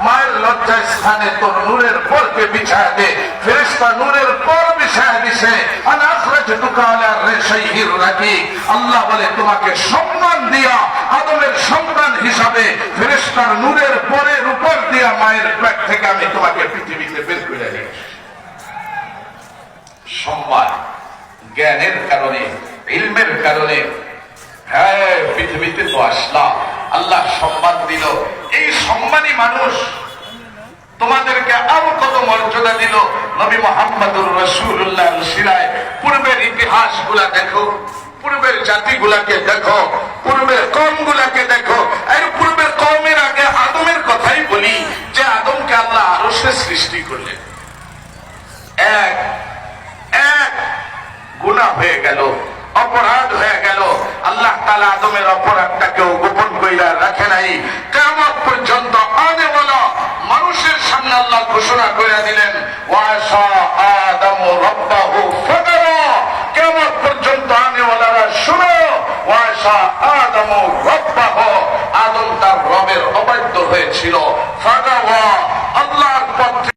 মায়ের লজ্জা স্থানে তোর নূরের পরকে বিছায় দে। ফেরেশতা নূরের পর বিছায় দিছে। আন আখরাজতুকা আলা রিশাইহির রাকিক। আল্লাহ বলে তোমাকে সম্মান দিয়া আদমের সন্তান হিসাবে ফেরেশতার নূরের পরের উপর দিয়া মায়ের পেট থেকে আমি তোমাকে পৃথিবীতে বের করে দিই। সম্মান জ্ঞানের কারণে, ইলমের কারণে হ্যাঁ পৃথিবীতে তো আসলাম, আল্লাহ সম্মান দিল। এই সম্মানী মানুষ তোমাদেরকে আরো কত মর্যাদা দিল। নবী মুহাম্মদুর রাসূলুল্লাহ সিরায় পূর্বের ইতিহাস গুলা দেখো, পূর্বের জাতিগুলাকে দেখো, পূর্বের কওমগুলাকে দেখো। এর পূর্বের কওমের আগে আদমের কথাই বলি যে আদমকে আল্লাহ আরশে সৃষ্টি করলেন। এক এক গুনাহ হয়ে গেল, অপরাধ হয়ে গেল। আল্লাহ তাআলা আদমের অপরাধটাকেও গোপন কইরা রাখে নাই। কিয়ামত পর্যন্ত আনেওয়ালা মানুষের সামনে আল্লাহ ঘোষণা করে দিলেন ওয়াসা আদামু রাব্বাহু ফাগারা। কিয়ামত পর্যন্ত আনেওয়ালারা শুনো, ওয়াসা আদামু রাব্বাহু, আদম তার রবের অবাধ্য হয়েছিল।